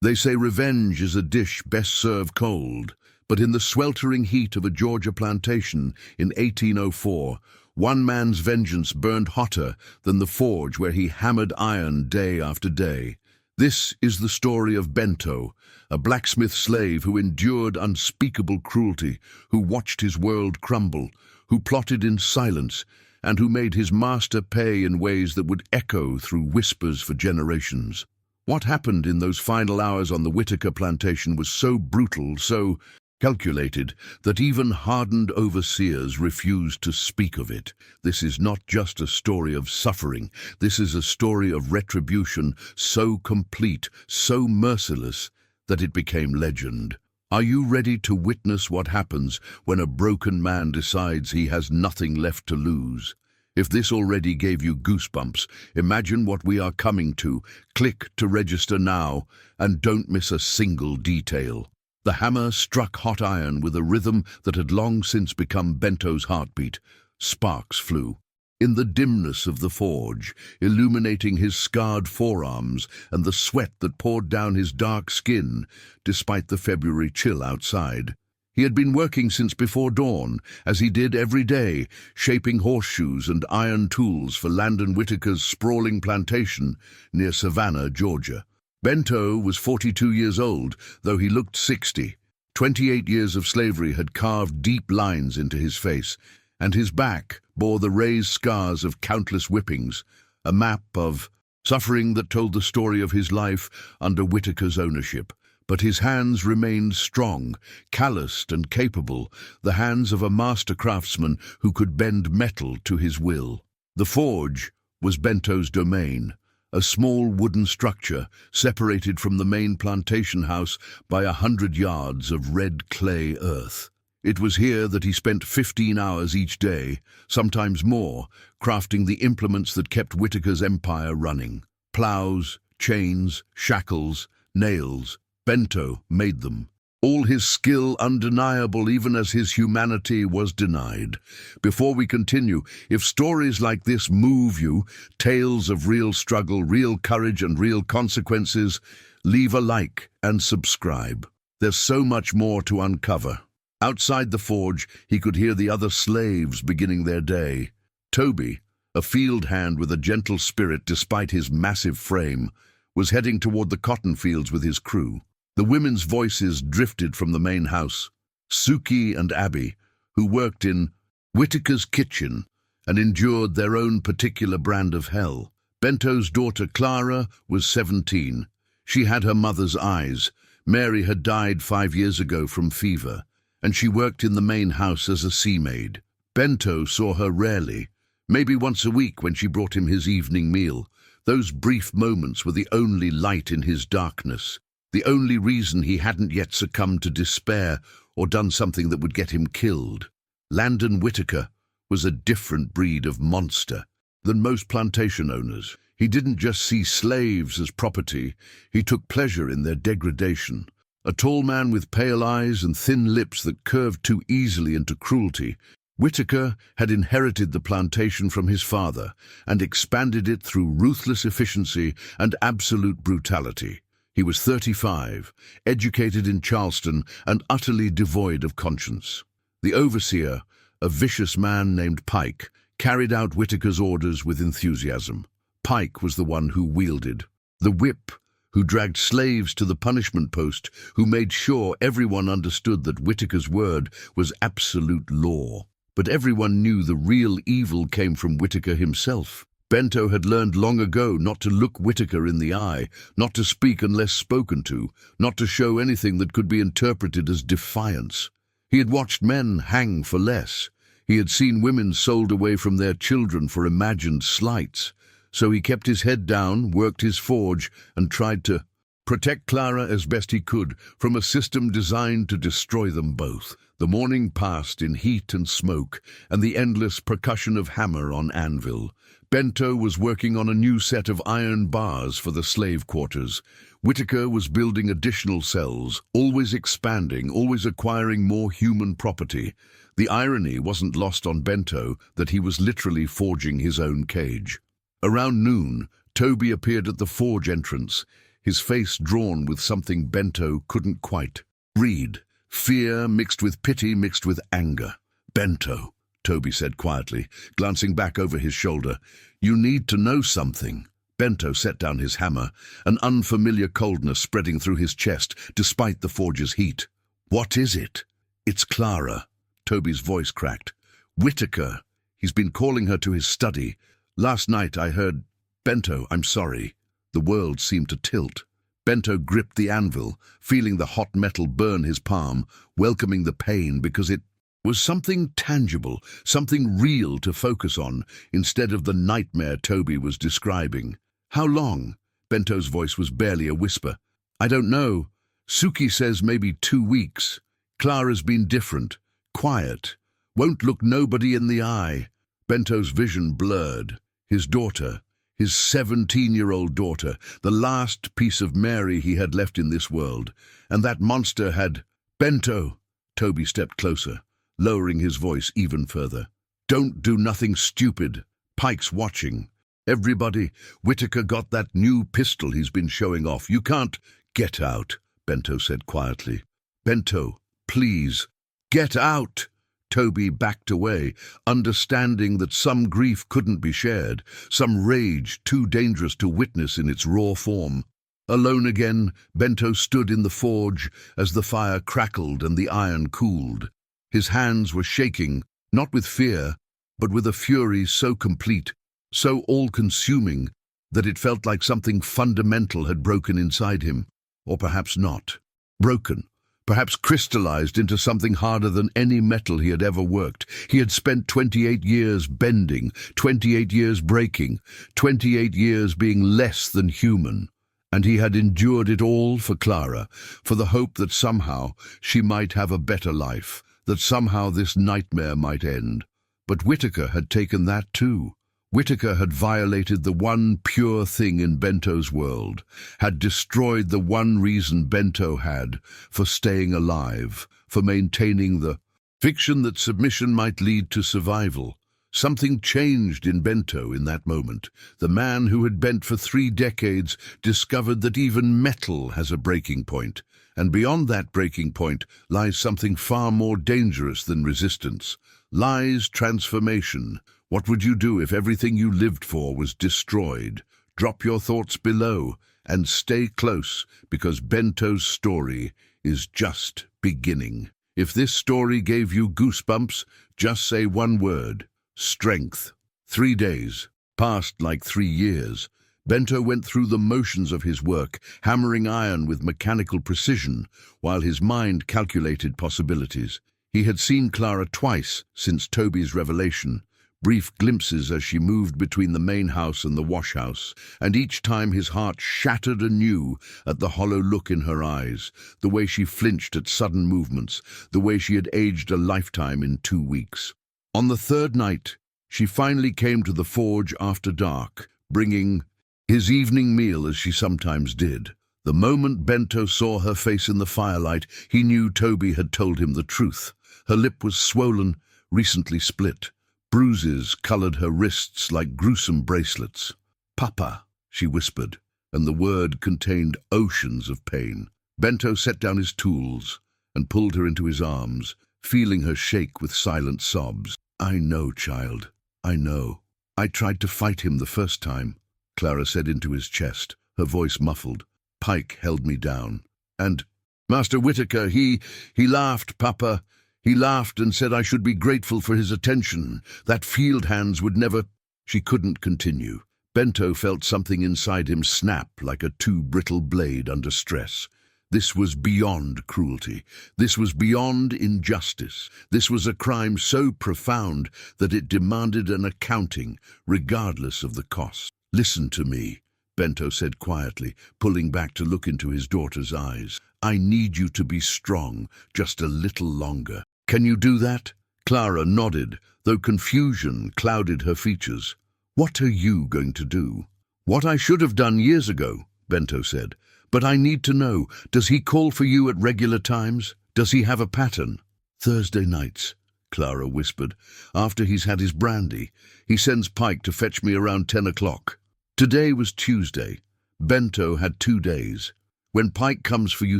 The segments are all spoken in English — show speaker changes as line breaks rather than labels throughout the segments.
They say revenge is a dish best served cold, but in the sweltering heat of a Georgia plantation in 1804, one man's vengeance burned hotter than the forge where he hammered iron day after day. This is the story of Bento, a blacksmith slave who endured unspeakable cruelty, who watched his world crumble, who plotted in silence, and who made his master pay in ways that would echo through whispers for generations. What happened in those final hours on the Whitaker plantation was so brutal, so calculated, that even hardened overseers refused to speak of it. This is not just a story of suffering. This is a story of retribution so complete, so merciless, that it became legend. Are you ready to witness what happens when a broken man decides he has nothing left to lose? If this already gave you goosebumps, imagine what we are coming to. Click to register now, and don't miss a single detail. The hammer struck hot iron with a rhythm that had long since become Bento's heartbeat. Sparks flew. In the dimness of the forge, illuminating his scarred forearms and the sweat that poured down his dark skin, despite the February chill outside. He had been working since before dawn, as he did every day, shaping horseshoes and iron tools for Landon Whitaker's sprawling plantation near Savannah, Georgia. Bento was 42 years old, though he looked 60. 28 years of slavery had carved deep lines into his face, and his back bore the raised scars of countless whippings, a map of suffering that told the story of his life under Whitaker's ownership. But his hands remained strong, calloused and capable, the hands of a master craftsman who could bend metal to his will. The forge was Bento's domain, a small wooden structure separated from the main plantation house by 100 yards of red clay earth. It was here that he spent 15 hours each day, sometimes more, crafting the implements that kept Whitaker's empire running. Plows, chains, shackles, nails. Bento made them. All his skill undeniable, even as his humanity was denied. Before we continue, if stories like this move you, tales of real struggle, real courage and real consequences, leave a like and subscribe. There's so much more to uncover. Outside the forge, he could hear the other slaves beginning their day. Toby, a field hand with a gentle spirit despite his massive frame, was heading toward the cotton fields with his crew. The women's voices drifted from the main house. Suki and Abby, who worked in Whitaker's kitchen and endured their own particular brand of hell. Bento's daughter Clara was 17. She had her mother's eyes. Mary had died 5 years ago from fever, and she worked in the main house as a sea maid. Bento saw her rarely, maybe once a week when she brought him his evening meal. Those brief moments were the only light in his darkness. The only reason he hadn't yet succumbed to despair or done something that would get him killed. Landon Whitaker was a different breed of monster than most plantation owners. He didn't just see slaves as property, he took pleasure in their degradation. A tall man with pale eyes and thin lips that curved too easily into cruelty, Whitaker had inherited the plantation from his father and expanded it through ruthless efficiency and absolute brutality. He was 35, educated in Charleston, and utterly devoid of conscience. The overseer, a vicious man named Pike, carried out Whitaker's orders with enthusiasm. Pike was the one who wielded the whip, who dragged slaves to the punishment post, who made sure everyone understood that Whitaker's word was absolute law. But everyone knew the real evil came from Whitaker himself. Bento had learned long ago not to look Whitaker in the eye, not to speak unless spoken to, not to show anything that could be interpreted as defiance. He had watched men hang for less. He had seen women sold away from their children for imagined slights. So he kept his head down, worked his forge, and tried to protect Clara as best he could from a system designed to destroy them both. The morning passed in heat and smoke, and the endless percussion of hammer on anvil. Bento was working on a new set of iron bars for the slave quarters. Whitaker was building additional cells, always expanding, always acquiring more human property. The irony wasn't lost on Bento that he was literally forging his own cage. Around noon, Toby appeared at the forge entrance. his face drawn with something Bento couldn't quite read. Fear mixed with pity mixed with anger. "Bento," Toby said quietly, glancing back over his shoulder. "You need to know something." Bento set down his hammer, an unfamiliar coldness spreading through his chest despite the forge's heat. "What is it?" "It's Clara." Toby's voice cracked. "Whitaker. He's been calling her to his study. Last night I heard—" "Bento, I'm sorry." The world seemed to tilt. Bento gripped the anvil, feeling the hot metal burn his palm, welcoming the pain because it was something tangible, something real to focus on, instead of the nightmare Toby was describing. "How long?" Bento's voice was barely a whisper. "I don't know. Suki says maybe 2 weeks. Clara's been different, quiet, won't look nobody in the eye." Bento's vision blurred. His daughter, his 17-year-old daughter, the last piece of Mary he had left in this world. And that monster had— "Bento!" Toby stepped closer, lowering his voice even further. "Don't do nothing stupid. Pike's watching. Everybody, Whitaker got that new pistol he's been showing off. You can't—" "Get out," Bento said quietly. "Bento, please, get out!" Toby backed away, understanding that some grief couldn't be shared, some rage too dangerous to witness in its raw form. Alone again, Bento stood in the forge as the fire crackled and the iron cooled. His hands were shaking, not with fear, but with a fury so complete, so all-consuming, that it felt like something fundamental had broken inside him. Or perhaps not. Broken. Perhaps crystallized into something harder than any metal he had ever worked. He had spent 28 years bending, 28 years breaking, 28 years being less than human. And he had endured it all for Clara, for the hope that somehow she might have a better life, that somehow this nightmare might end. But Whitaker had taken that too. Whitaker had violated the one pure thing in Bento's world, had destroyed the one reason Bento had for staying alive, for maintaining the fiction that submission might lead to survival. Something changed in Bento in that moment. The man who had bent for 3 decades discovered that even metal has a breaking point, and beyond that breaking point lies something far more dangerous than resistance. Lies transformation. What would you do if everything you lived for was destroyed? Drop your thoughts below and stay close, because Bento's story is just beginning. If this story gave you goosebumps, just say one word: strength. 3 days passed like 3 years. Bento went through the motions of his work, hammering iron with mechanical precision, while his mind calculated possibilities. He had seen Clara twice since Toby's revelation, brief glimpses as she moved between the main house and the wash house, and each time his heart shattered anew at the hollow look in her eyes, the way she flinched at sudden movements, the way she had aged a lifetime in 2 weeks. On the 3rd night, she finally came to the forge after dark, bringing his evening meal as she sometimes did. The moment Bento saw her face in the firelight, he knew Toby had told him the truth. Her lip was swollen, recently split. Bruises colored her wrists like gruesome bracelets. "Papa," she whispered, and the word contained oceans of pain. Bento set down his tools and pulled her into his arms, feeling her shake with silent sobs. "I know, child, I know. I tried to fight him the first time," Clara said into his chest, her voice muffled. "Pike held me down. And Master Whitaker, he laughed, Papa. He laughed and said I should be grateful for his attention, that field hands would never—" She couldn't continue. Bento felt something inside him snap like a too-brittle blade under stress. This was beyond cruelty. This was beyond injustice. This was a crime so profound that it demanded an accounting, regardless of the cost. "Listen to me," Bento said quietly, pulling back to look into his daughter's eyes. "I need you to be strong, just a little longer. Can you do that?" Clara nodded, though confusion clouded her features. "What are you going to do?" "What I should have done years ago," Bento said. "But I need to know, does he call for you at regular times? Does he have a pattern?" "Thursday nights," Clara whispered. "After he's had his brandy. He sends Pike to fetch me around 10 o'clock. Today was Tuesday." Bento had 2 days. When Pike comes for you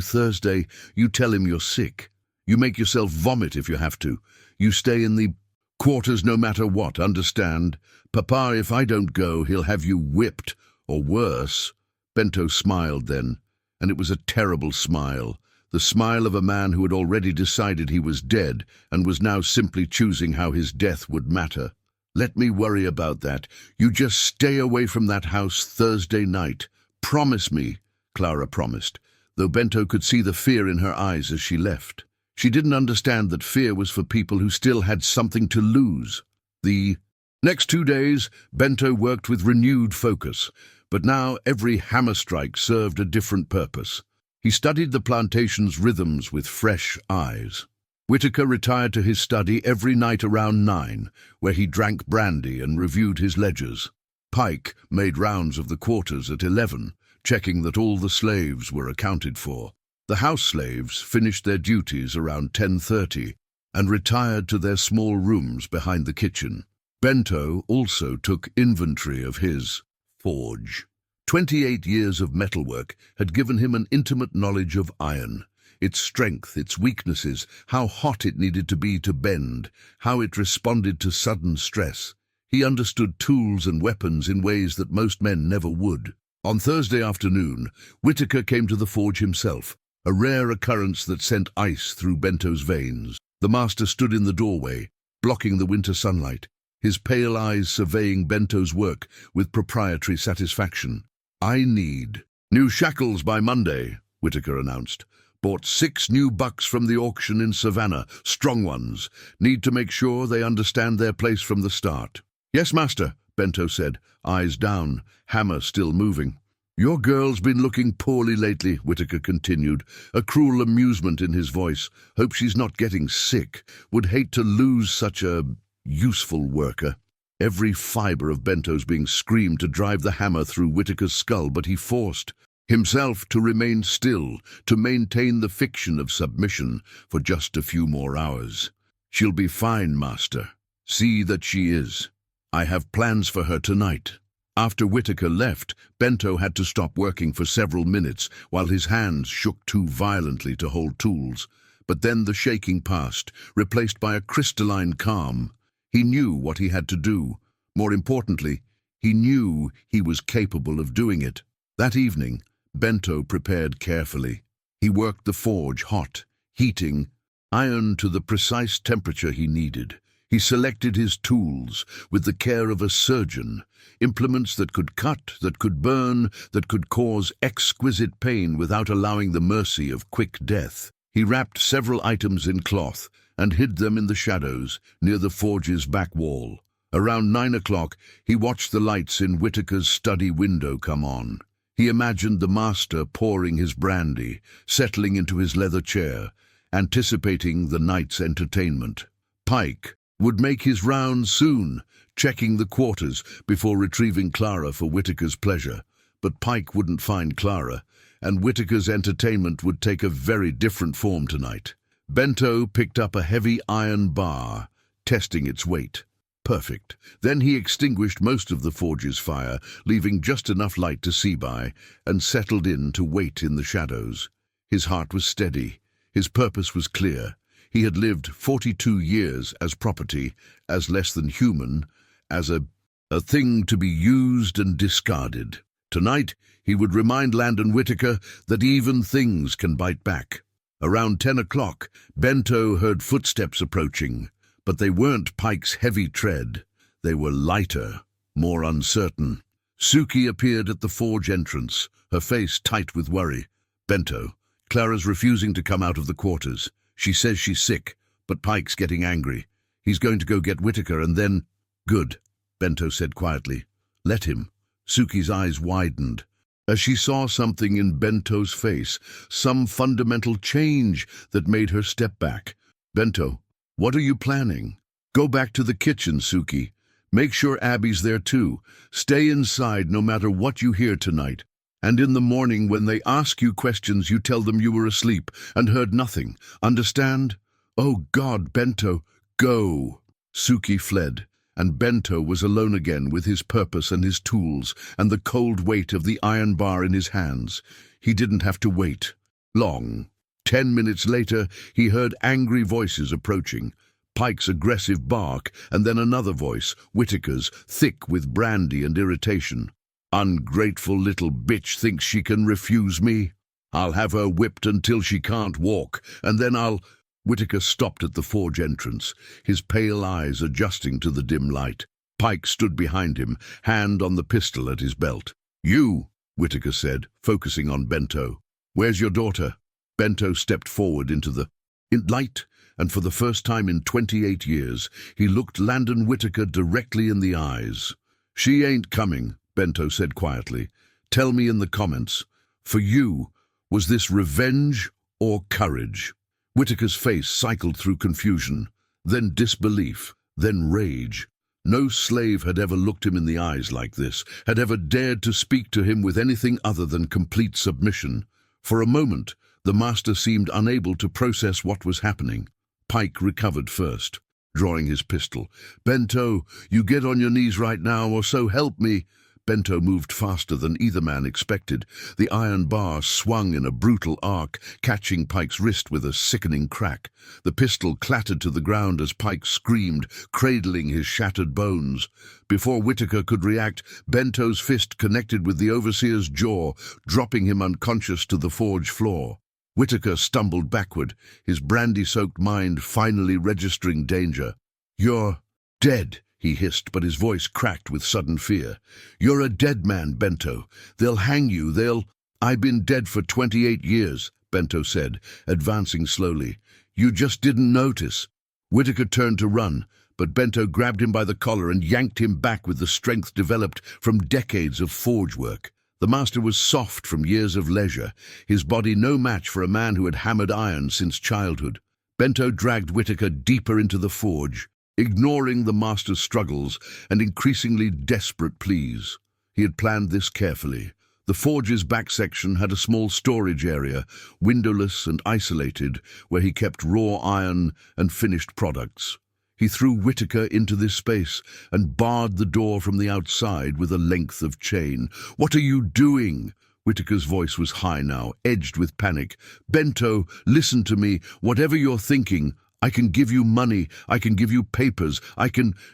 Thursday, you tell him you're sick. You make yourself vomit if you have to. You stay in the quarters no matter what, understand? Papa, if I don't go, he'll have you whipped, or worse. Bento smiled then, and it was a terrible smile. The smile of a man who had already decided he was dead and was now simply choosing how his death would matter. Let me worry about that. You just stay away from that house Thursday night. Promise me, Clara promised, though Bento could see the fear in her eyes as she left. She didn't understand that fear was for people who still had something to lose. The next 2 days, Bento worked with renewed focus, but now every hammer strike served a different purpose. He studied the plantation's rhythms with fresh eyes. Whitaker retired to his study every night around 9, where he drank brandy and reviewed his ledgers. Pike made rounds of the quarters at 11, checking that all the slaves were accounted for. The house slaves finished their duties around 10:30 and retired to their small rooms behind the kitchen. Bento also took inventory of his forge. 28 years of metalwork had given him an intimate knowledge of iron, its strength, its weaknesses, how hot it needed to be to bend, how it responded to sudden stress. He understood tools and weapons in ways that most men never would. On Thursday afternoon, Whitaker came to the forge himself, a rare occurrence that sent ice through Bento's veins. The master stood in the doorway, blocking the winter sunlight, his pale eyes surveying Bento's work with proprietary satisfaction. "I need new shackles by Monday," Whitaker announced. "Bought 6 new bucks from the auction in Savannah, strong ones. Need to make sure they understand their place from the start." "Yes, master," Bento said, eyes down, hammer still moving. "Your girl's been looking poorly lately," Whitaker continued, a cruel amusement in his voice. "Hope she's not getting sick. Would hate to lose such a useful worker." Every fiber of Bento's being screamed to drive the hammer through Whitaker's skull, but he forced himself to remain still, to maintain the fiction of submission for just a few more hours. "She'll be fine, master. See that she is. I have plans for her tonight." After Whitaker left, Bento had to stop working for several minutes while his hands shook too violently to hold tools. But then the shaking passed, replaced by a crystalline calm. He knew what he had to do. More importantly, he knew he was capable of doing it. That evening, Bento prepared carefully. He worked the forge hot, heating iron to the precise temperature he needed. He selected his tools with the care of a surgeon, implements that could cut, that could burn, that could cause exquisite pain without allowing the mercy of quick death. He wrapped several items in cloth and hid them in the shadows near the forge's back wall. Around 9 o'clock, he watched the lights in Whitaker's study window come on. He imagined the master pouring his brandy, settling into his leather chair, anticipating the night's entertainment. Pike would make his rounds soon, checking the quarters before retrieving Clara for Whitaker's pleasure. But Pike wouldn't find Clara, and Whitaker's entertainment would take a very different form tonight. Bento picked up a heavy iron bar, testing its weight. Perfect. Then he extinguished most of the forge's fire, leaving just enough light to see by, and settled in to wait in the shadows. His heart was steady. His purpose was clear. He had lived 42 years as property, as less than human, as a thing to be used and discarded. Tonight, he would remind Landon Whitaker that even things can bite back. Around 10 o'clock, Bento heard footsteps approaching, but they weren't Pike's heavy tread. They were lighter, more uncertain. Suki appeared at the forge entrance, her face tight with worry. "Bento, Clara's refusing to come out of the quarters. She says she's sick, but Pike's getting angry. He's going to go get Whitaker and then—" "Good," Bento said quietly. "Let him." Suki's eyes widened as she saw something in Bento's face, some fundamental change that made her step back. "Bento, what are you planning?" "Go back to the kitchen, Suki. Make sure Abby's there too. Stay inside no matter what you hear tonight. And in the morning when they ask you questions, you tell them you were asleep and heard nothing. Understand?" "Oh God, Bento, go!" Suki fled, and Bento was alone again with his purpose and his tools and the cold weight of the iron bar in his hands. He didn't have to wait long. 10 minutes later, he heard angry voices approaching. Pike's aggressive bark, and then another voice, Whitaker's, thick with brandy and irritation. "Ungrateful little bitch thinks she can refuse me. I'll have her whipped until she can't walk, and then I'll—" Whitaker stopped at the forge entrance, his pale eyes adjusting to the dim light. Pike stood behind him, hand on the pistol at his belt. "You," Whitaker said, focusing on Bento. "Where's your daughter?" Bento stepped forward into the light, and for the first time in 28 years, he looked Landon Whitaker directly in the eyes. "She ain't coming," Bento said quietly. "Tell me in the comments. For you, was this revenge or courage?" Whitaker's face cycled through confusion, then disbelief, then rage. No slave had ever looked him in the eyes like this, had ever dared to speak to him with anything other than complete submission. For a moment, the master seemed unable to process what was happening. Pike recovered first, drawing his pistol. "Bento, you get on your knees right now, or so help me." Bento moved faster than either man expected. The iron bar swung in a brutal arc, catching Pike's wrist with a sickening crack. The pistol clattered to the ground as Pike screamed, cradling his shattered bones. Before Whitaker could react, Bento's fist connected with the overseer's jaw, dropping him unconscious to the forge floor. Whitaker stumbled backward, his brandy-soaked mind finally registering danger. "You're dead," he hissed, but his voice cracked with sudden fear. "You're a dead man, Bento. They'll hang you, "I've been dead for 28 years, Bento said, advancing slowly. "You just didn't notice." Whitaker turned to run, but Bento grabbed him by the collar and yanked him back with the strength developed from decades of forge work. The master was soft from years of leisure, his body no match for a man who had hammered iron since childhood. Bento dragged Whitaker deeper into the forge, ignoring the master's struggles and increasingly desperate pleas. He had planned this carefully. The forge's back section had a small storage area, windowless and isolated, where he kept raw iron and finished products. He threw Whitaker into this space and barred the door from the outside with a length of chain. "What are you doing?" Whitaker's voice was high now, edged with panic. "Bento, listen to me. Whatever you're thinking, I can give you money, I can give you papers,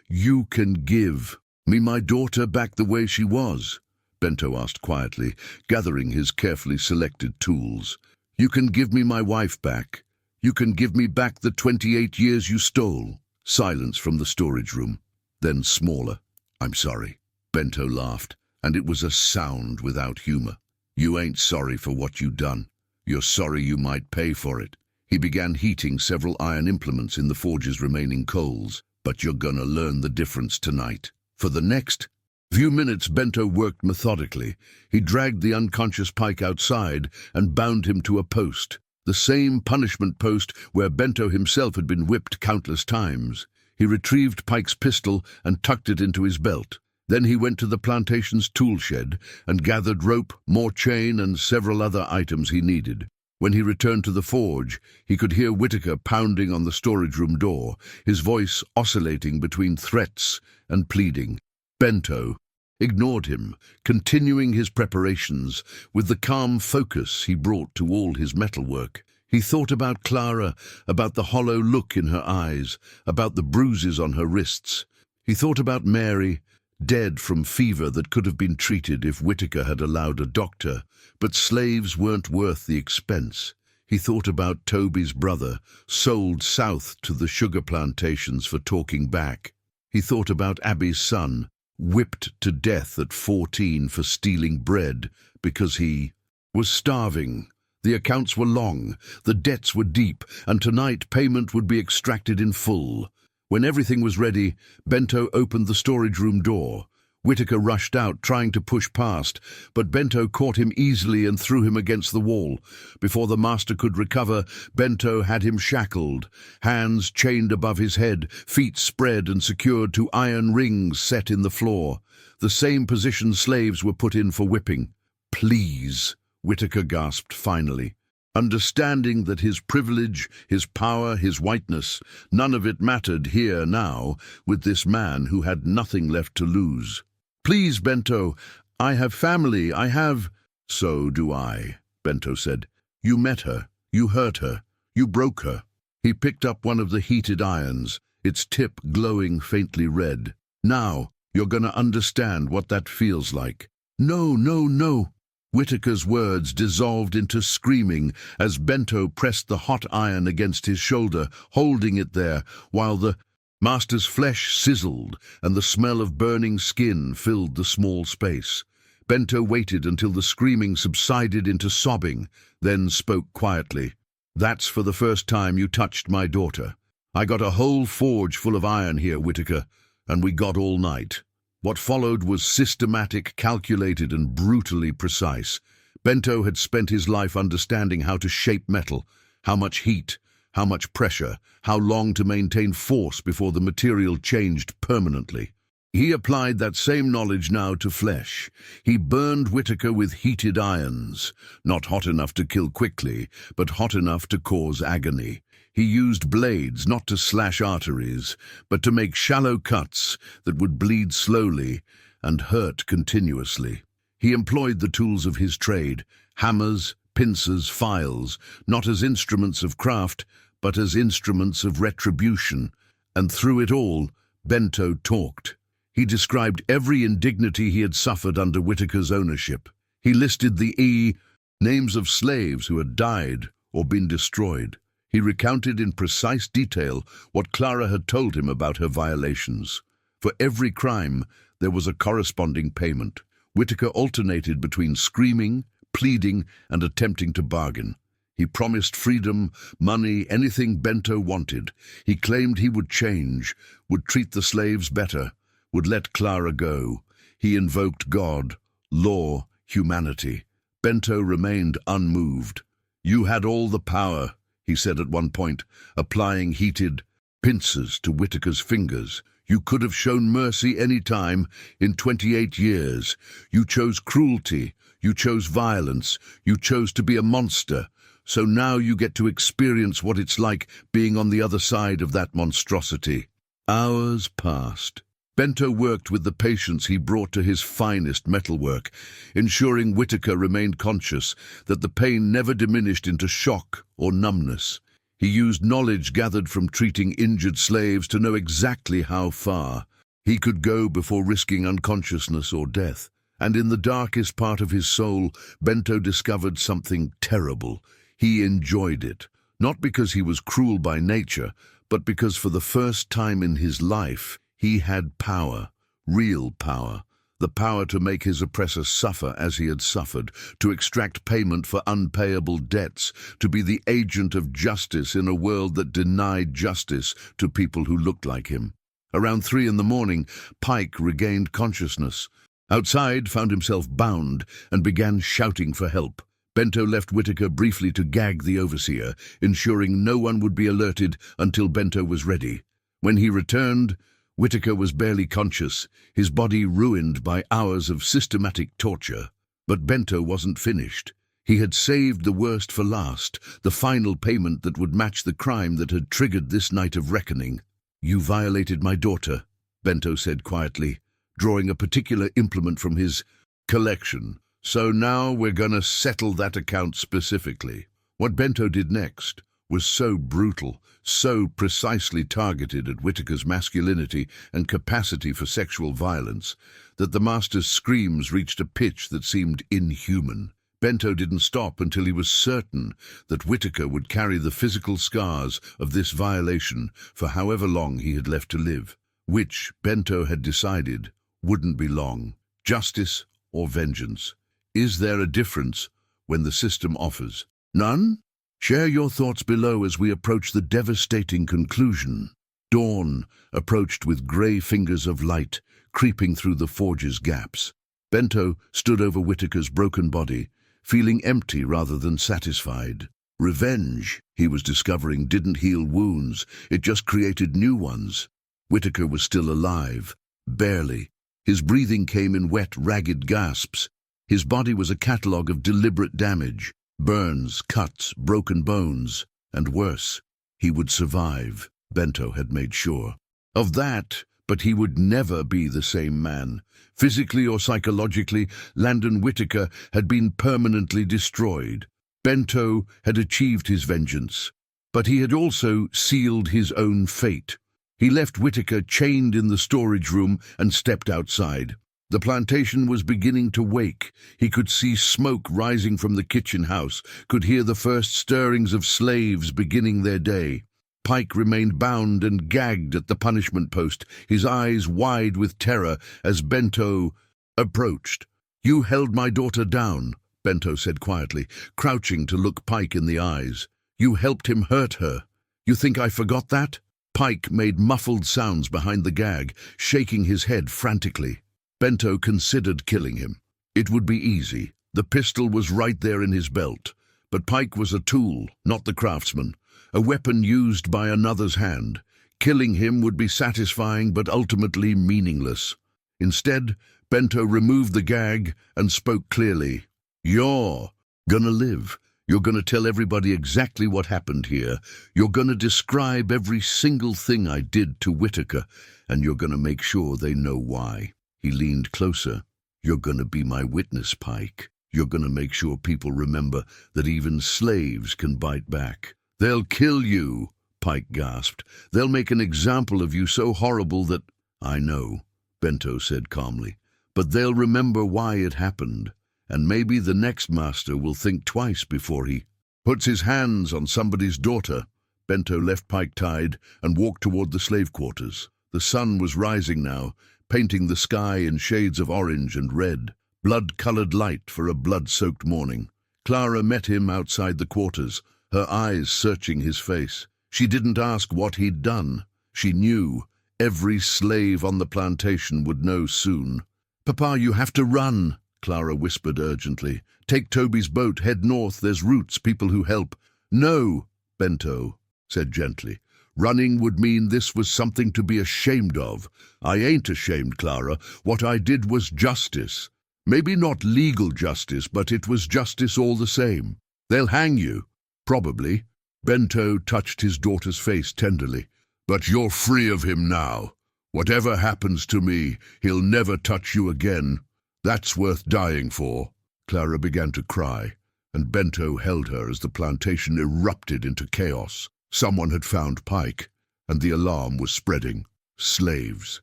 You can give me my daughter back the way she was?" Bento asked quietly, gathering his carefully selected tools. "You can give me my wife back. You can give me back the 28 years you stole." Silence from the storage room, then smaller. "I'm sorry." Bento laughed, and it was a sound without humor. "You ain't sorry for what you done. You're sorry you might pay for it." He began heating several iron implements in the forge's remaining coals. "But you're gonna learn the difference tonight." For the next few minutes, Bento worked methodically. He dragged the unconscious Pike outside and bound him to a post, the same punishment post where Bento himself had been whipped countless times. He retrieved Pike's pistol and tucked it into his belt. Then he went to the plantation's tool shed and gathered rope, more chain, and several other items he needed. When he returned to the forge, he could hear Whitaker pounding on the storage room door, his voice oscillating between threats and pleading. Bento ignored him, continuing his preparations with the calm focus he brought to all his metalwork. He thought about Clara, about the hollow look in her eyes, about the bruises on her wrists. He thought about Mary, dead from fever that could have been treated if Whitaker had allowed a doctor, but slaves weren't worth the expense. He thought about Toby's brother, sold south to the sugar plantations for talking back. He thought about Abby's son, whipped to death at 14 for stealing bread because he was starving. The accounts were long, the debts were deep, and tonight payment would be extracted in full. When everything was ready, Bento opened the storage room door. Whitaker rushed out, trying to push past, but Bento caught him easily and threw him against the wall. Before the master could recover, Bento had him shackled, hands chained above his head, feet spread and secured to iron rings set in the floor. The same position slaves were put in for whipping. "Please," Whitaker gasped finally. understanding that his privilege, his power, his whiteness, none of it mattered here now with this man who had nothing left to lose. "Please, Bento, I have family, I have—" "So do I," Bento said. "You met her, you hurt her, you broke her." He picked up one of the heated irons, its tip glowing faintly red. "Now, you're gonna understand what that feels like." "No, no, no." Whitaker's words dissolved into screaming as Bento pressed the hot iron against his shoulder, holding it there, while the master's flesh sizzled and the smell of burning skin filled the small space. Bento waited until the screaming subsided into sobbing, then spoke quietly. "That's for the first time you touched my daughter. I got a whole forge full of iron here, Whitaker, and we got all night." What followed was systematic, calculated, and brutally precise. Bento had spent his life understanding how to shape metal, how much heat, how much pressure, how long to maintain force before the material changed permanently. He applied that same knowledge now to flesh. He burned Whitaker with heated irons, not hot enough to kill quickly, but hot enough to cause agony. He used blades not to slash arteries, but to make shallow cuts that would bleed slowly and hurt continuously. He employed the tools of his trade, hammers, pincers, files, not as instruments of craft, but as instruments of retribution. And through it all, Bento talked. He described every indignity he had suffered under Whitaker's ownership. He listed the names of slaves who had died or been destroyed. He recounted in precise detail what Clara had told him about her violations. For every crime, there was a corresponding payment. Whitaker alternated between screaming, pleading, and attempting to bargain. He promised freedom, money, anything Bento wanted. He claimed he would change, would treat the slaves better, would let Clara go. He invoked God, law, humanity. Bento remained unmoved. "You had all the power," he said at one point, applying heated pincers to Whitaker's fingers. "You could have shown mercy any time in 28 years. You chose cruelty, you chose violence, you chose to be a monster. So now you get to experience what it's like being on the other side of that monstrosity." Hours passed. Bento worked with the patience he brought to his finest metalwork, ensuring Whitaker remained conscious, that the pain never diminished into shock or numbness. He used knowledge gathered from treating injured slaves to know exactly how far he could go before risking unconsciousness or death. And in the darkest part of his soul, Bento discovered something terrible. He enjoyed it, not because he was cruel by nature, but because for the first time in his life, he had power, real power, the power to make his oppressor suffer as he had suffered, to extract payment for unpayable debts, to be the agent of justice in a world that denied justice to people who looked like him. Around 3 a.m, Pike regained consciousness. Outside, found himself bound and began shouting for help. Bento left Whitaker briefly to gag the overseer, ensuring no one would be alerted until Bento was ready. When he returned, Whitaker was barely conscious, his body ruined by hours of systematic torture. But Bento wasn't finished. He had saved the worst for last, the final payment that would match the crime that had triggered this night of reckoning. "You violated my daughter," Bento said quietly, drawing a particular implement from his collection. "So now we're gonna settle that account specifically." What Bento did next was so brutal, so precisely targeted at Whitaker's masculinity and capacity for sexual violence, that the master's screams reached a pitch that seemed inhuman. Bento didn't stop until he was certain that Whitaker would carry the physical scars of this violation for however long he had left to live, which, Bento had decided, wouldn't be long. Justice or vengeance? Is there a difference when the system offers none? Share your thoughts below as we approach the devastating conclusion. Dawn approached with grey fingers of light, creeping through the forge's gaps. Bento stood over Whitaker's broken body, feeling empty rather than satisfied. Revenge, he was discovering, didn't heal wounds, it just created new ones. Whitaker was still alive, barely. His breathing came in wet, ragged gasps. His body was a catalogue of deliberate damage. Burns, cuts, broken bones, and worse. He would survive, Bento had made sure. Of that, but he would never be the same man. Physically or psychologically, Landon Whitaker had been permanently destroyed. Bento had achieved his vengeance, but he had also sealed his own fate. He left Whitaker chained in the storage room and stepped outside. The plantation was beginning to wake. He could see smoke rising from the kitchen house, could hear the first stirrings of slaves beginning their day. Pike remained bound and gagged at the punishment post, his eyes wide with terror as Bento approached. "You held my daughter down," Bento said quietly, crouching to look Pike in the eyes. "You helped him hurt her. You think I forgot that?" Pike made muffled sounds behind the gag, shaking his head frantically. Bento considered killing him. It would be easy. The pistol was right there in his belt. But Pike was a tool, not the craftsman, a weapon used by another's hand. Killing him would be satisfying but ultimately meaningless. Instead, Bento removed the gag and spoke clearly. "You're gonna live. You're gonna tell everybody exactly what happened here. You're gonna describe every single thing I did to Whitaker, and you're gonna make sure they know why." He leaned closer. "You're gonna be my witness, Pike. You're gonna make sure people remember that even slaves can bite back." "They'll kill you," Pike gasped. "They'll make an example of you so horrible that—" "I know," Bento said calmly. "But they'll remember why it happened. And maybe the next master will think twice before he puts his hands on somebody's daughter." Bento left Pike tied and walked toward the slave quarters. The sun was rising now, painting the sky in shades of orange and red, blood-colored light for a blood-soaked morning. Clara met him outside the quarters, her eyes searching his face. She didn't ask what he'd done. She knew. Every slave on the plantation would know soon. "Papa, you have to run," Clara whispered urgently. "Take Toby's boat, head north, there's roots, people who help." "No," Bento said gently. "Running would mean this was something to be ashamed of." "I ain't ashamed, Clara. What I did was justice. Maybe not legal justice, but it was justice all the same. They'll hang you. Probably." Bento touched his daughter's face tenderly. "But you're free of him now. Whatever happens to me, he'll never touch you again. That's worth dying for." Clara began to cry, and Bento held her as the plantation erupted into chaos. Someone had found Pike, and the alarm was spreading. Slaves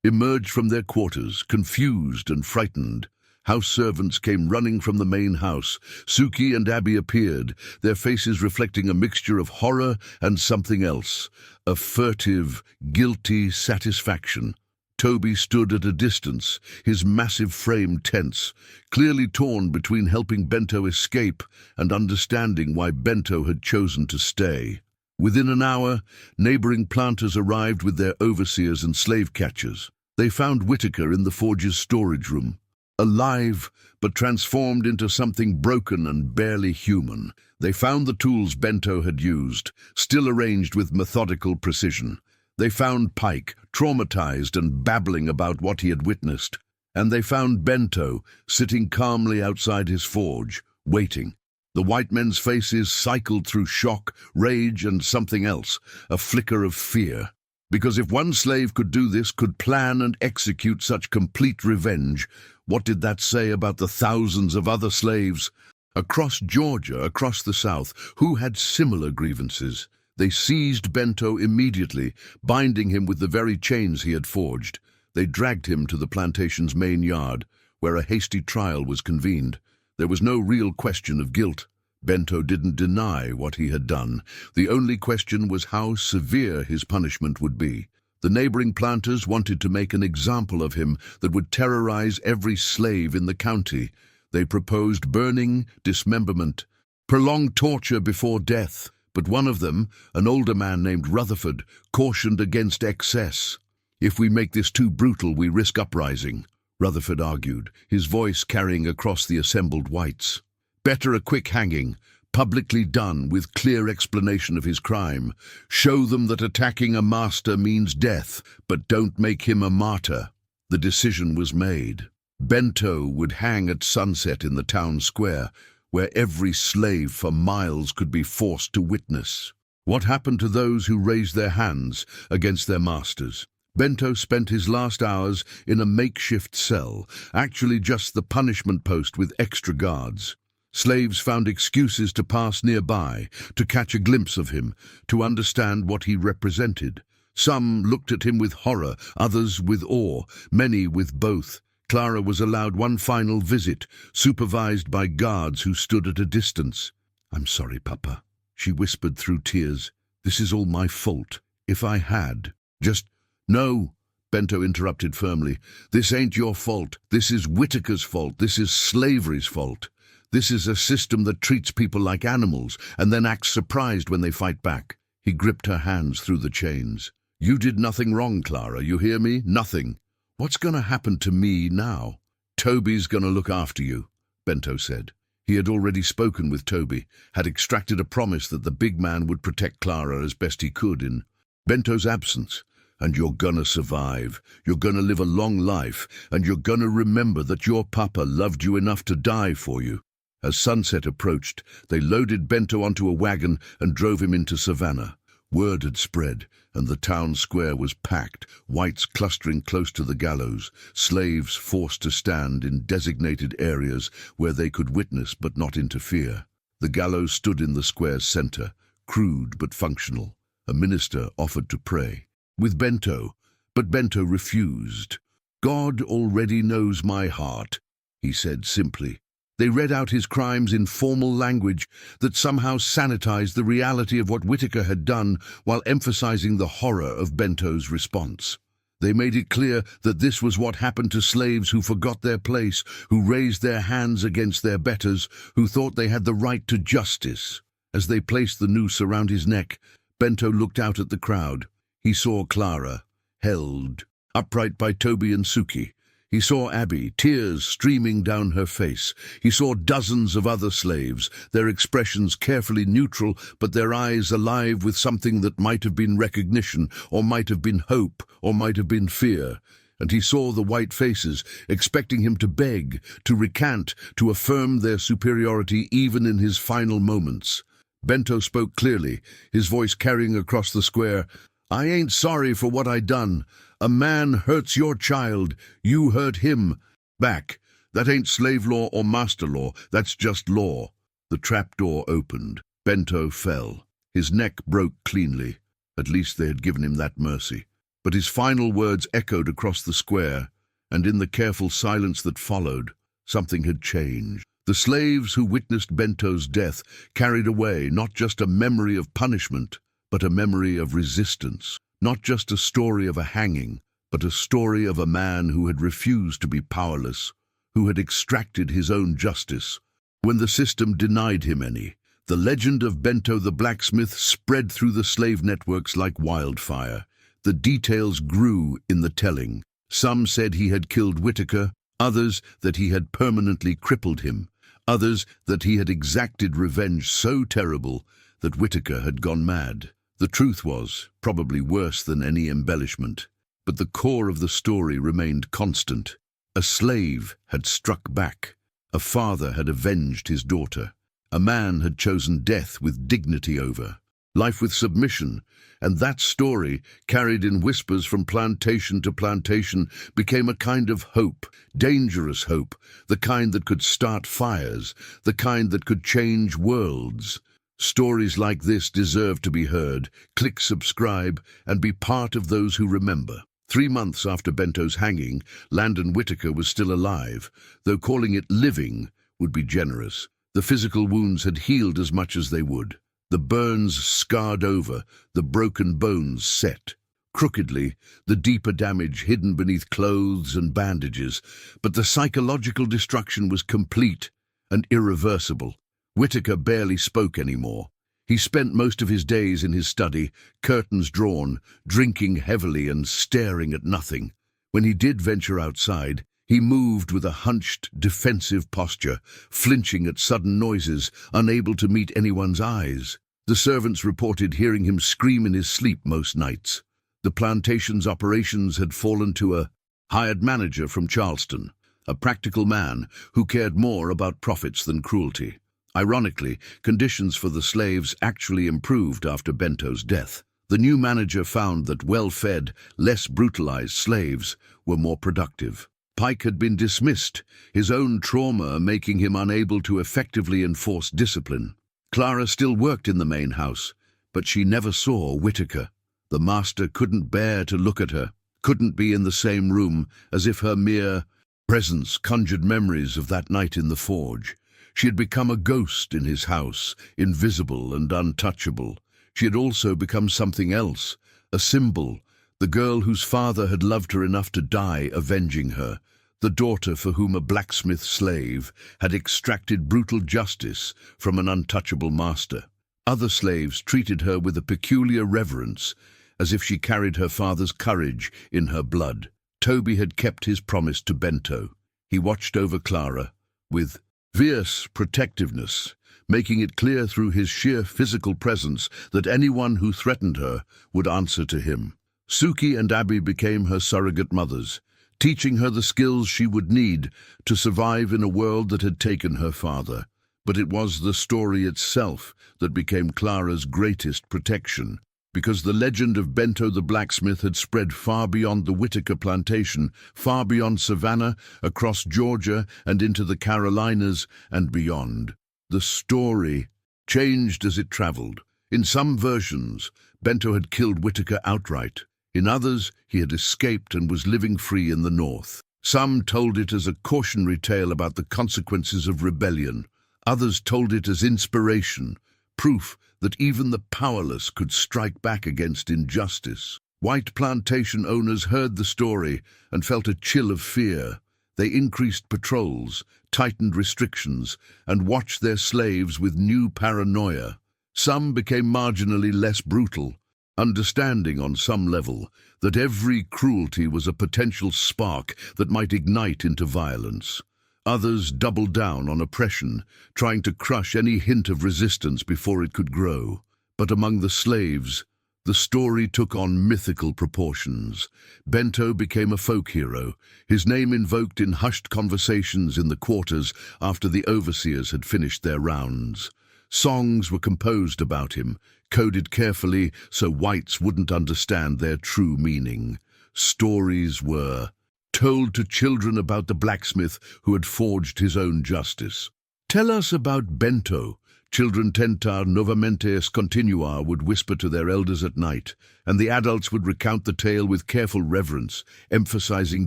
emerged from their quarters, confused and frightened. House servants came running from the main house. Suki and Abby appeared, their faces reflecting a mixture of horror and something else, a furtive, guilty satisfaction. Toby stood at a distance, his massive frame tense, clearly torn between helping Bento escape and understanding why Bento had chosen to stay. Within an hour, neighboring planters arrived with their overseers and slave catchers. They found Whitaker in the forge's storage room, alive but transformed into something broken and barely human. They found the tools Bento had used, still arranged with methodical precision. They found Pike, traumatized and babbling about what he had witnessed. And they found Bento, sitting calmly outside his forge, waiting. The white men's faces cycled through shock, rage, and something else, a flicker of fear. Because if one slave could do this, could plan and execute such complete revenge, what did that say about the thousands of other slaves across Georgia, across the South, who had similar grievances? They seized Bento immediately, binding him with the very chains he had forged. They dragged him to the plantation's main yard, where a hasty trial was convened. There was no real question of guilt. Bento didn't deny what he had done. The only question was how severe his punishment would be. The neighboring planters wanted to make an example of him that would terrorize every slave in the county. They proposed burning, dismemberment, prolonged torture before death. But one of them, an older man named Rutherford, cautioned against excess. "If we make this too brutal, we risk uprising," Rutherford argued, his voice carrying across the assembled whites. "Better a quick hanging, publicly done with clear explanation of his crime. Show them that attacking a master means death, but don't make him a martyr." The decision was made. Bento would hang at sunset in the town square, where every slave for miles could be forced to witness. What happened to those who raised their hands against their masters? Bento spent his last hours in a makeshift cell, actually just the punishment post with extra guards. Slaves found excuses to pass nearby, to catch a glimpse of him, to understand what he represented. Some looked at him with horror, others with awe, many with both. Clara was allowed one final visit, supervised by guards who stood at a distance. "I'm sorry, Papa," she whispered through tears. "This is all my fault. If I had just—" "No," Bento interrupted firmly. "This ain't your fault. This is Whitaker's fault. This is slavery's fault. This is a system that treats people like animals and then acts surprised when they fight back." He gripped her hands through the chains. "You did nothing wrong, Clara, you hear me? Nothing. What's going to happen to me now?" "Toby's going to look after you," Bento said. He had already spoken with Toby, had extracted a promise that the big man would protect Clara as best he could in Bento's absence. "And you're gonna survive. You're gonna live a long life, and you're gonna remember that your papa loved you enough to die for you." As sunset approached, they loaded Bento onto a wagon and drove him into Savannah. Word had spread, and the town square was packed, whites clustering close to the gallows, slaves forced to stand in designated areas where they could witness but not interfere. The gallows stood in the square's center, crude but functional. A minister offered to pray with Bento, but Bento refused. "God already knows my heart," he said simply. They read out his crimes in formal language that somehow sanitized the reality of what Whitaker had done while emphasizing the horror of Bento's response. They made it clear that this was what happened to slaves who forgot their place, who raised their hands against their betters, who thought they had the right to justice. As they placed the noose around his neck, Bento looked out at the crowd. He saw Clara, held upright by Toby and Suki. He saw Abby, tears streaming down her face. He saw dozens of other slaves, their expressions carefully neutral, but their eyes alive with something that might have been recognition, or might have been hope, or might have been fear. And he saw the white faces, expecting him to beg, to recant, to affirm their superiority even in his final moments. Bento spoke clearly, his voice carrying across the square. "I ain't sorry for what I done. A man hurts your child, you hurt him back. That ain't slave law or master law, that's just law." The trapdoor opened. Bento fell. His neck broke cleanly. At least they had given him that mercy. But his final words echoed across the square, and in the careful silence that followed, something had changed. The slaves who witnessed Bento's death carried away not just a memory of punishment, but a memory of resistance. Not just a story of a hanging, but a story of a man who had refused to be powerless, who had extracted his own justice when the system denied him any. The legend of Bento the blacksmith spread through the slave networks like wildfire. The details grew in the telling. Some said he had killed Whitaker, others that he had permanently crippled him, others that he had exacted revenge so terrible that Whitaker had gone mad. The truth was probably worse than any embellishment, but the core of the story remained constant. A slave had struck back. A father had avenged his daughter. A man had chosen death with dignity over life with submission, and that story, carried in whispers from plantation to plantation, became a kind of hope, dangerous hope, the kind that could start fires, the kind that could change worlds. Stories like this deserve to be heard. Click subscribe and be part of those who remember. 3 months after Bento's hanging, Landon Whitaker was still alive, though calling it living would be generous. The physical wounds had healed as much as they would. The burns scarred over, the broken bones set. Crookedly, the deeper damage hidden beneath clothes and bandages, but the psychological destruction was complete and irreversible. Whitaker barely spoke anymore. He spent most of his days in his study, curtains drawn, drinking heavily and staring at nothing. When he did venture outside, he moved with a hunched, defensive posture, flinching at sudden noises, unable to meet anyone's eyes. The servants reported hearing him scream in his sleep most nights. The plantation's operations had fallen to a hired manager from Charleston, a practical man who cared more about profits than cruelty. Ironically, conditions for the slaves actually improved after Bento's death. The new manager found that well-fed, less brutalized slaves were more productive. Pike had been dismissed, his own trauma making him unable to effectively enforce discipline. Clara still worked in the main house, but she never saw Whitaker. The master couldn't bear to look at her, couldn't be in the same room, as if her mere presence conjured memories of that night in the forge. She had become a ghost in his house, invisible and untouchable. She had also become something else, a symbol, the girl whose father had loved her enough to die avenging her, the daughter for whom a blacksmith slave had extracted brutal justice from an untouchable master. Other slaves treated her with a peculiar reverence, as if she carried her father's courage in her blood. Toby had kept his promise to Bento. He watched over Clara with fierce protectiveness, making it clear through his sheer physical presence that anyone who threatened her would answer to him. Suki and Abby became her surrogate mothers, teaching her the skills she would need to survive in a world that had taken her father. But it was the story itself that became Clara's greatest protection, because the legend of Bento the blacksmith had spread far beyond the Whitaker plantation, far beyond Savannah, across Georgia and into the Carolinas and beyond. The story changed as it traveled. In some versions, Bento had killed Whitaker outright. In others, he had escaped and was living free in the north. Some told it as a cautionary tale about the consequences of rebellion. Others told it as inspiration, proof that even the powerless could strike back against injustice. White plantation owners heard the story and felt a chill of fear. They increased patrols, tightened restrictions, and watched their slaves with new paranoia. Some became marginally less brutal, understanding on some level that every cruelty was a potential spark that might ignite into violence. Others doubled down on oppression, trying to crush any hint of resistance before it could grow. But among the slaves, the story took on mythical proportions. Bento became a folk hero, his name invoked in hushed conversations in the quarters after the overseers had finished their rounds. Songs were composed about him, coded carefully so whites wouldn't understand their true meaning. Stories were told to children about the blacksmith who had forged his own justice. "Tell us about Bento," children tentar novamente continuar would whisper to their elders at night, and the adults would recount the tale with careful reverence, emphasizing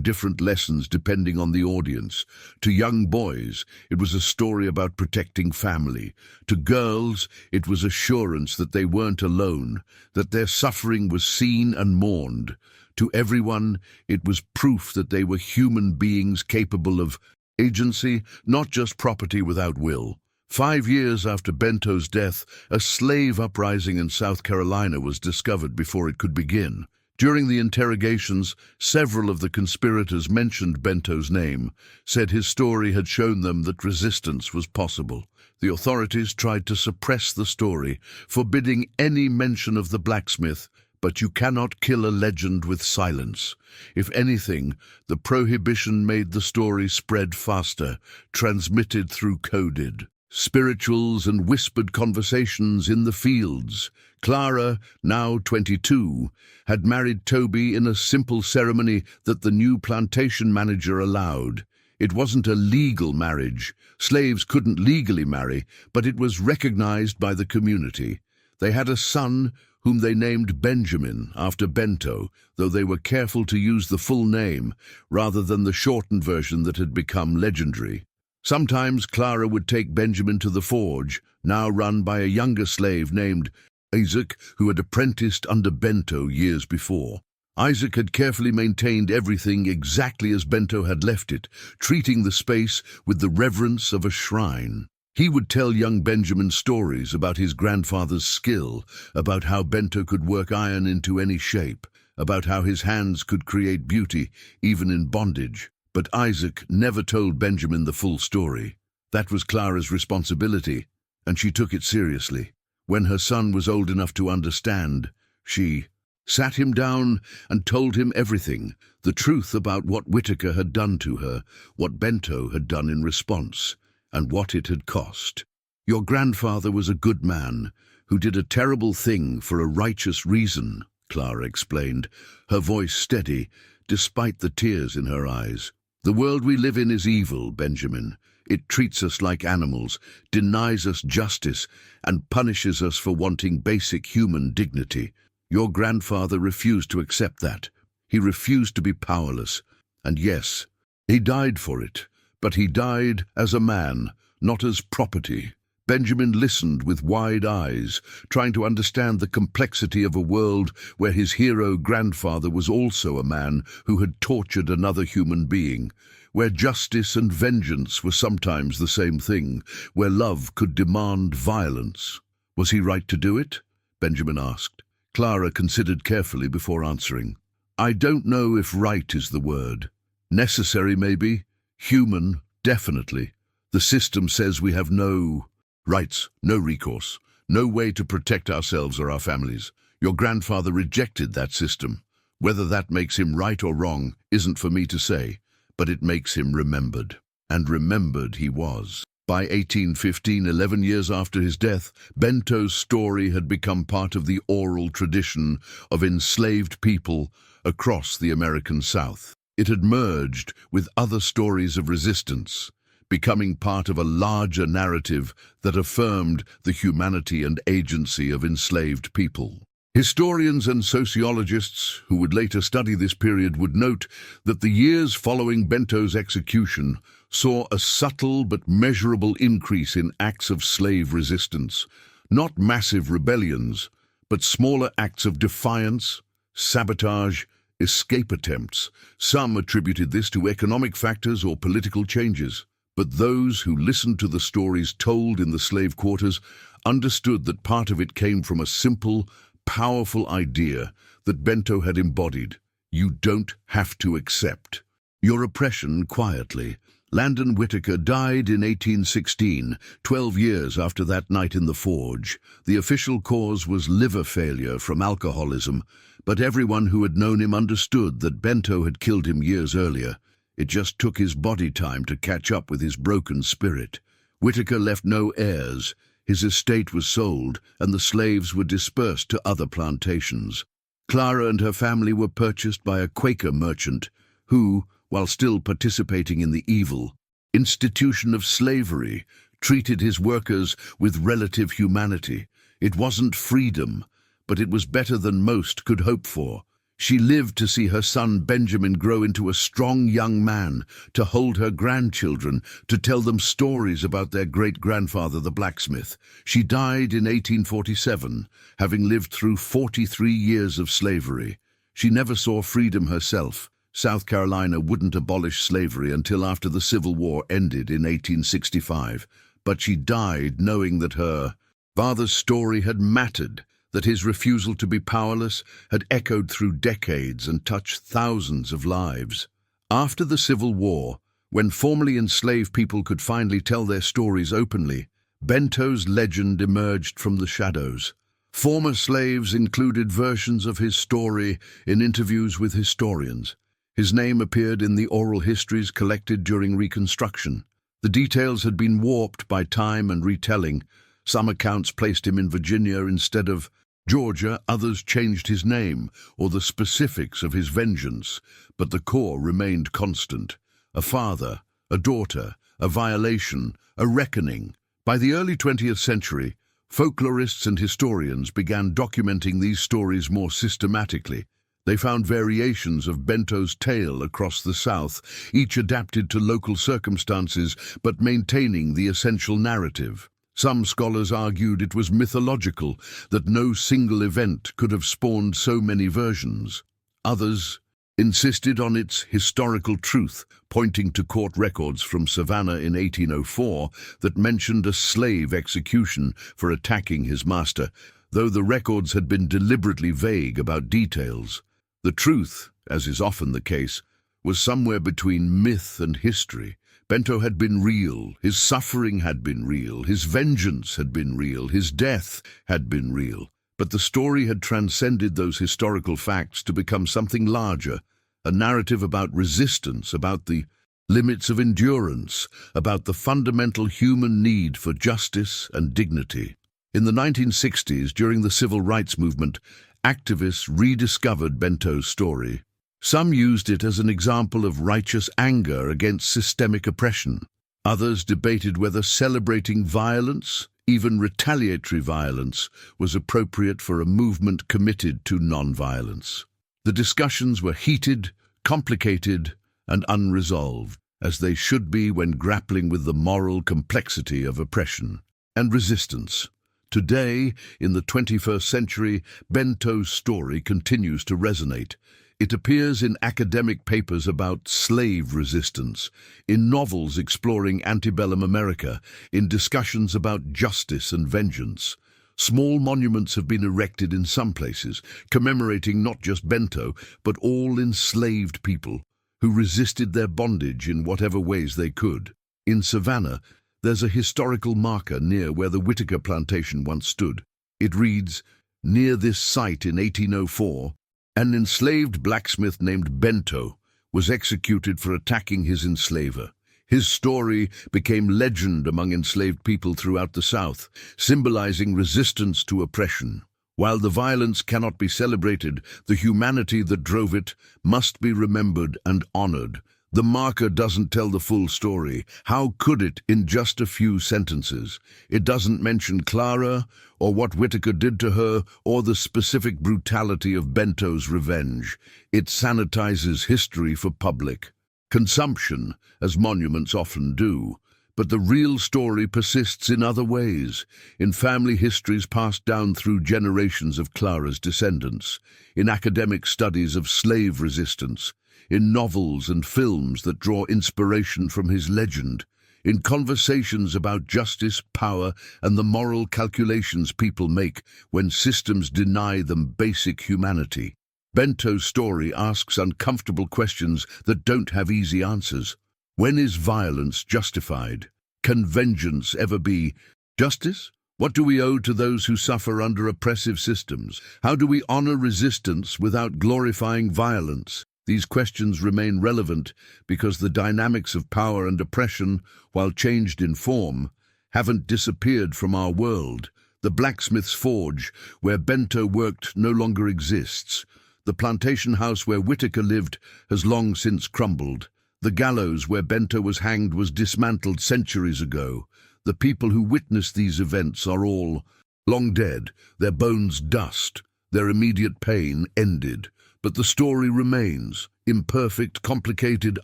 different lessons depending on the audience. To young boys, it was a story about protecting family. To girls, it was assurance that they weren't alone, that their suffering was seen and mourned. To everyone, it was proof that they were human beings capable of agency, not just property without will. 5 years after Bento's death, a slave uprising in South Carolina was discovered before it could begin. During the interrogations, several of the conspirators mentioned Bento's name, said his story had shown them that resistance was possible. The authorities tried to suppress the story, forbidding any mention of the blacksmith, but you cannot kill a legend with silence. If anything, the prohibition made the story spread faster, transmitted through coded spirituals and whispered conversations in the fields. Clara, now 22, had married Toby in a simple ceremony that the new plantation manager allowed. It wasn't a legal marriage. Slaves couldn't legally marry, but it was recognized by the community. They had a son whom they named Benjamin after Bento, though they were careful to use the full name rather than the shortened version that had become legendary. Sometimes Clara would take Benjamin to the forge, now run by a younger slave named Isaac, who had apprenticed under Bento years before. Isaac had carefully maintained everything exactly as Bento had left it, treating the space with the reverence of a shrine. He would tell young Benjamin stories about his grandfather's skill, about how Bento could work iron into any shape, about how his hands could create beauty, even in bondage. But Isaac never told Benjamin the full story. That was Clara's responsibility, and she took it seriously. When her son was old enough to understand, she sat him down and told him everything, the truth about what Whitaker had done to her, what Bento had done in response, and what it had cost. Your grandfather was a good man who did a terrible thing for a righteous reason, Clara explained, her voice steady, despite the tears in her eyes. The world we live in is evil, Benjamin. It treats us like animals, denies us justice, and punishes us for wanting basic human dignity. Your grandfather refused to accept that. He refused to be powerless. And yes, he died for it. But he died as a man, not as property. Benjamin listened with wide eyes, trying to understand the complexity of a world where his hero grandfather was also a man who had tortured another human being, where justice and vengeance were sometimes the same thing, where love could demand violence. Was he right to do it? Benjamin asked. Clara considered carefully before answering. I don't know if right is the word. Necessary, maybe. Human, definitely. The system says we have no rights, no recourse, no way to protect ourselves or our families. Your grandfather rejected that system. Whether that makes him right or wrong isn't for me to say, but it makes him remembered. And remembered he was. By 1815, 11 years after his death, Bento's story had become part of the oral tradition of enslaved people across the American South. It had merged with other stories of resistance, becoming part of a larger narrative that affirmed the humanity and agency of enslaved people. Historians and sociologists who would later study this period would note that the years following Bento's execution saw a subtle but measurable increase in acts of slave resistance, not massive rebellions, but smaller acts of defiance, sabotage, escape attempts. Some attributed this to economic factors or political changes, but those who listened to the stories told in the slave quarters understood that part of it came from a simple, powerful idea that Bento had embodied. You don't have to accept your oppression quietly. Landon Whitaker died in 1816, 12 years after that night in the forge. The official cause was liver failure from alcoholism, but everyone who had known him understood that Bento had killed him years earlier. It just took his body time to catch up with his broken spirit. Whitaker left no heirs. His estate was sold, and the slaves were dispersed to other plantations. Clara and her family were purchased by a Quaker merchant who, while still participating in the evil institution of slavery, treated his workers with relative humanity. It wasn't freedom, but it was better than most could hope for. She lived to see her son Benjamin grow into a strong young man, to hold her grandchildren, to tell them stories about their great-grandfather the blacksmith. She died in 1847, having lived through 43 years of slavery. She never saw freedom herself. South Carolina wouldn't abolish slavery until after the Civil War ended in 1865, but she died knowing that her father's story had mattered, that his refusal to be powerless had echoed through decades and touched thousands of lives. After the Civil War, when formerly enslaved people could finally tell their stories openly, Bento's legend emerged from the shadows. Former slaves included versions of his story in interviews with historians. His name appeared in the oral histories collected during Reconstruction. The details had been warped by time and retelling. Some accounts placed him in Virginia instead of Georgia, others changed his name or the specifics of his vengeance, but the core remained constant. A father, a daughter, a violation, a reckoning. By the early 20th century, folklorists and historians began documenting these stories more systematically. They found variations of Bento's tale across the South, each adapted to local circumstances but maintaining the essential narrative. Some scholars argued it was mythological, that no single event could have spawned so many versions. Others insisted on its historical truth, pointing to court records from Savannah in 1804 that mentioned a slave execution for attacking his master, though the records had been deliberately vague about details. The truth, as is often the case, was somewhere between myth and history. Bento had been real, his suffering had been real, his vengeance had been real, his death had been real. But the story had transcended those historical facts to become something larger, a narrative about resistance, about the limits of endurance, about the fundamental human need for justice and dignity. In the 1960s, during the civil rights movement, activists rediscovered Bento's story. Some used it as an example of righteous anger against systemic oppression. Others debated whether celebrating violence, even retaliatory violence, was appropriate for a movement committed to non-violence. The discussions were heated, complicated, and unresolved, as they should be when grappling with the moral complexity of oppression and resistance. Today, in the 21st century, Bento's story continues to resonate. It appears in academic papers about slave resistance, in novels exploring antebellum America, in discussions about justice and vengeance. Small monuments have been erected in some places, commemorating not just Bento, but all enslaved people who resisted their bondage in whatever ways they could. In Savannah, there's a historical marker near where the Whitaker plantation once stood. It reads, "Near this site in 1804, an enslaved blacksmith named Bento was executed for attacking his enslaver. His story became legend among enslaved people throughout the South, symbolizing resistance to oppression. While the violence cannot be celebrated, the humanity that drove it must be remembered and honored." The marker doesn't tell the full story. How could it in just a few sentences? It doesn't mention Clara, or what Whitaker did to her, or the specific brutality of Bento's revenge. It sanitizes history for public consumption, as monuments often do. But the real story persists in other ways, in family histories passed down through generations of Clara's descendants, in academic studies of slave resistance, in novels and films that draw inspiration from his legend, in conversations about justice, power, and the moral calculations people make when systems deny them basic humanity. Bento's story asks uncomfortable questions that don't have easy answers. When is violence justified? Can vengeance ever be justice? What do we owe to those who suffer under oppressive systems? How do we honor resistance without glorifying violence? These questions remain relevant because the dynamics of power and oppression, while changed in form, haven't disappeared from our world. The blacksmith's forge, where Bento worked, no longer exists. The plantation house where Whitaker lived has long since crumbled. The gallows where Bento was hanged was dismantled centuries ago. The people who witnessed these events are all long dead, their bones dust, their immediate pain ended. But the story remains, imperfect, complicated,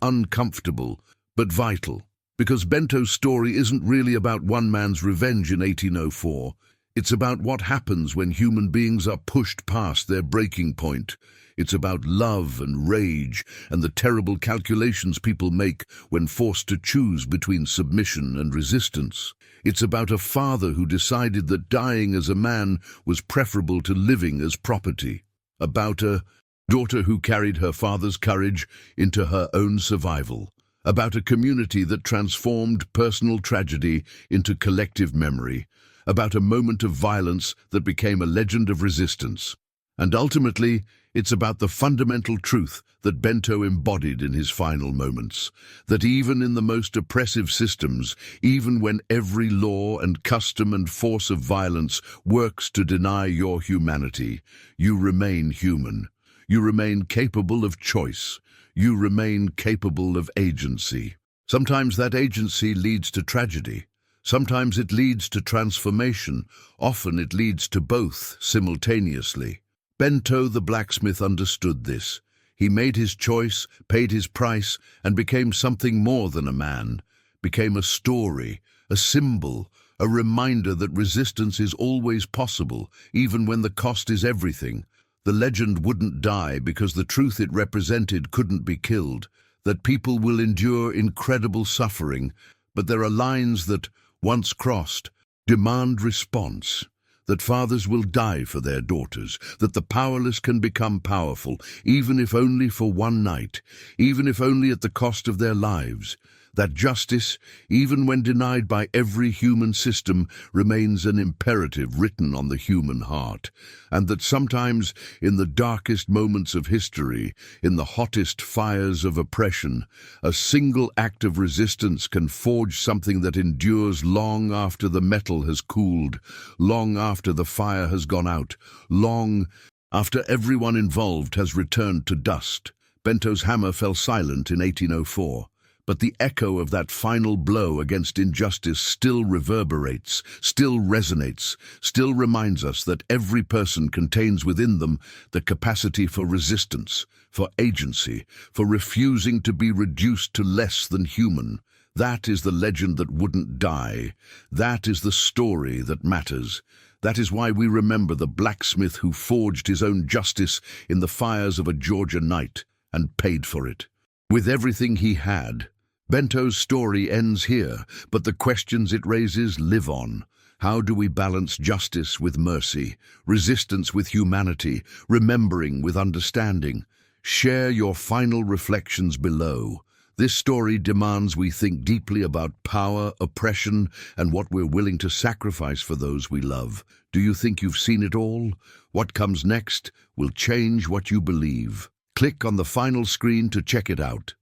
uncomfortable, but vital. Because Bento's story isn't really about one man's revenge in 1804. It's about what happens when human beings are pushed past their breaking point. It's about love and rage and the terrible calculations people make when forced to choose between submission and resistance. It's about a father who decided that dying as a man was preferable to living as property. About a daughter who carried her father's courage into her own survival. About a community that transformed personal tragedy into collective memory. About a moment of violence that became a legend of resistance. And ultimately, it's about the fundamental truth that Bento embodied in his final moments, that even in the most oppressive systems, even when every law and custom and force of violence works to deny your humanity, you remain human. You remain capable of choice. You remain capable of agency. Sometimes that agency leads to tragedy. Sometimes it leads to transformation. Often it leads to both simultaneously. Bento the blacksmith understood this. He made his choice, paid his price, and became something more than a man. Became a story, a symbol, a reminder that resistance is always possible, even when the cost is everything. The legend wouldn't die because the truth it represented couldn't be killed, that people will endure incredible suffering, but there are lines that, once crossed, demand response, that fathers will die for their daughters, that the powerless can become powerful, even if only for one night, even if only at the cost of their lives. that justice, even when denied by every human system, remains an imperative written on the human heart, and that sometimes, in the darkest moments of history, in the hottest fires of oppression, a single act of resistance can forge something that endures long after the metal has cooled, long after the fire has gone out, long after everyone involved has returned to dust. Bento's hammer fell silent in 1804. But the echo of that final blow against injustice still reverberates, still resonates, still reminds us that every person contains within them the capacity for resistance, for agency, for refusing to be reduced to less than human. That is the legend that wouldn't die. That is the story that matters. That is why we remember the blacksmith who forged his own justice in the fires of a Georgia night and paid for it with everything he had. Bento's story ends here, but the questions it raises live on. How do we balance justice with mercy, resistance with humanity, remembering with understanding? Share your final reflections below. This story demands we think deeply about power, oppression, and what we're willing to sacrifice for those we love. Do you think you've seen it all? What comes next will change what you believe. Click on the final screen to check it out.